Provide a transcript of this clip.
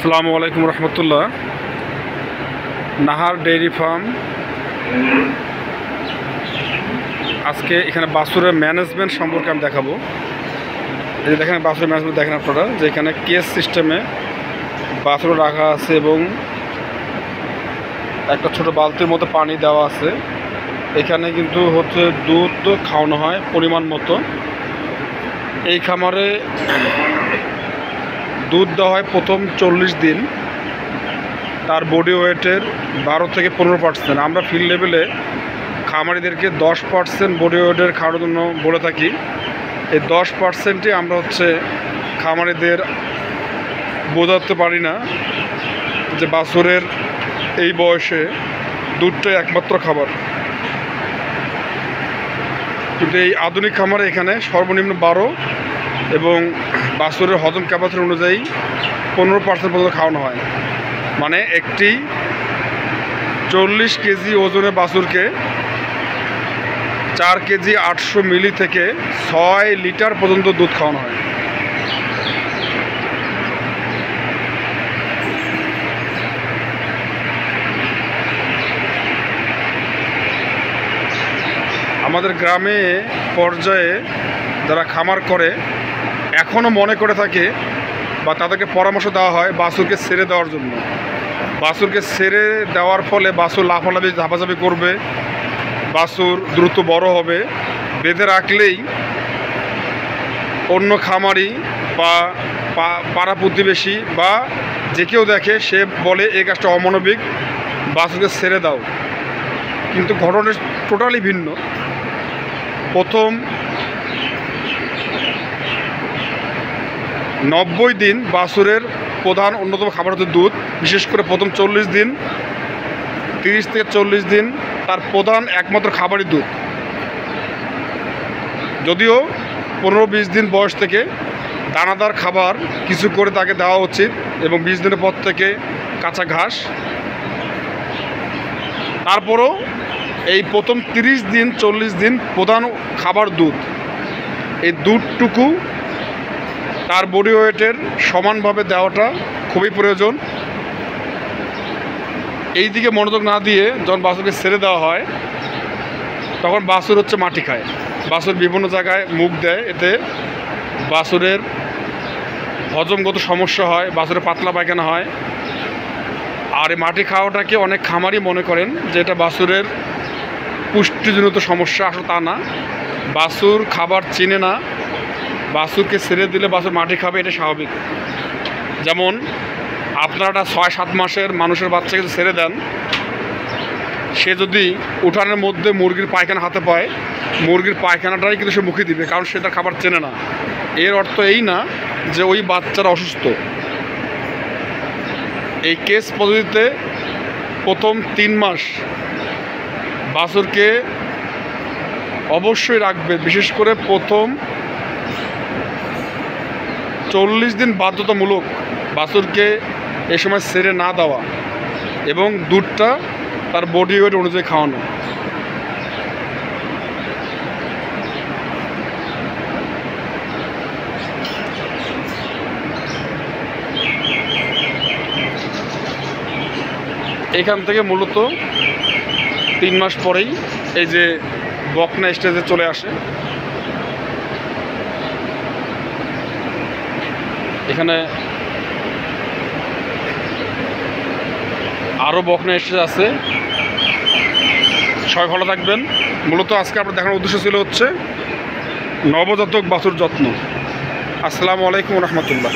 আসসালামু আলাইকুম রহমতুল্লাহ। Nahar dairy farm. আজকে এখানে বাছুরের ম্যানেজমেন্ট সম্পর্কে আমি দেখাবো। এই যে দেখেন বাছুরের ম্যানেজমেন্ট দেখেন আপনারা, যে এখানে কেস সিস্টেমে বাছুর রাখা আছে এবং একটা ছোট বালতির মতো পানি দেওয়া আছে। এখানে কিন্তু হচ্ছে দুধ খাওয়ানো হয় পরিমাণ মতো। এই খামারে দুধ দেওয়া হয় প্রথম 40 দিন, তার বডি ওয়েটের 12 থেকে 15%। আমরা ফিল্ড লেভেলে খামারিদেরকে 10% বডি ওয়েটের খাওয়ানোর জন্য বলে থাকি। এই 10%ই আমরা খামারিদের বোঝাতে পারি না যে বাছুরের এই বয়সে দুধটাই একমাত্র খাবার। কিন্তু এই আধুনিক খামারে এখানে সর্বনিম্ন 12 এবং বাছুরের হজম ক্যাপাসিটি অনুযায়ী 15% পর্যন্ত খাওয়ানো হয়। মানে একটি 40 কেজি ওজনের বাছুরকে 4 কেজি 800 মিলি থেকে 6 লিটার পর্যন্ত দুধ খাওয়ানো হয়। আমাদের গ্রামে পর্যায়ে যারা খামার করে এখনও মনে করে থাকে বা তাদেরকে পরামর্শ দেওয়া হয় বাছুরকে ছেড়ে দেওয়ার জন্য। বাছুরকে ছেড়ে দেওয়ার ফলে বাছুর লাফালাফি ঝাপাঝাপি করবে, বাছুর দ্রুত বড় হবে। বেঁধে রাখলেই অন্য খামারি বা পাড়া প্রতিবেশী বা যে কেউ দেখে সে বলে এই কাজটা অমানবিক, বাছুরকে ছেড়ে দাও। কিন্তু ঘটনা টোটালি ভিন্ন। প্রথম 90 দিন বাছুরের প্রধান অন্যতম খাবার হচ্ছে দুধ। বিশেষ করে প্রথম 40 দিন, 30 থেকে 40 দিন তার প্রধান একমাত্র খাবারই দুধ। যদিও 15-20 দিন বয়স থেকে দানাদার খাবার কিছু করে তাকে দেওয়া উচিত এবং 20 দিনের পর থেকে কাঁচা ঘাস। তারপরও এই প্রথম 30 দিন 40 দিন প্রধান খাবার দুধ। এই দুধটুকু তার বডি ওয়েটের সমানভাবে দেওয়াটা খুবই প্রয়োজন। এই দিকে মনোযোগ না দিয়ে যখন বাছুরকে ছেড়ে দেওয়া হয় তখন বাছুর মাটি খায়। বাছুর বিভিন্ন জায়গায় মুখ দেয়, এতে বাছুরের হজমগত সমস্যা হয়, বাছুরের পাতলা পায়খানা হয়। আর এই মাটি খাওয়াটাকে অনেক খামারই মনে করেন যে এটা বাছুরের পুষ্টিজনিত সমস্যা। আসলে তা না। বাছুর খাবার চিনে না, বাছুরকে ছেড়ে দিলে বাছুর মাটি খাবে, এটা স্বাভাবিক। যেমন আপনারা 6-7 মাসের মানুষের বাচ্চাকে ছেড়ে দেন, সে যদি উঠানের মধ্যে মুরগির পায়খানা হাতে পায়, মুরগির পায়খানাটাই কিন্তু সে মুখে দিবে, কারণ সে তার খাবার চেনে না। এর অর্থ এই না যে ওই বাচ্চারা অসুস্থ। এই কেস পদ্ধতিতে প্রথম 3 মাস বাছুরকে অবশ্যই রাখবে। বিশেষ করে প্রথম 40 দিন বাধ্যতামূলক বাছুরকে এ সময় ছেড়ে না দেওয়া এবং দুধটা তার বডি ওয়েট অনুযায়ী খাওয়ানো। এখান থেকে মূলত 3 মাস পরেই এই যে বকনা স্টেজে চলে আসে। এখানে আরও বকনা স্টেজ আছে। সবাই ভালো থাকবেন। মূলত আজকে আপনার দেখানোর উদ্দেশ্য ছিল নবজাতক বাছুর যত্ন। আসসালামু আলাইকুম রহমতুল্লাহ।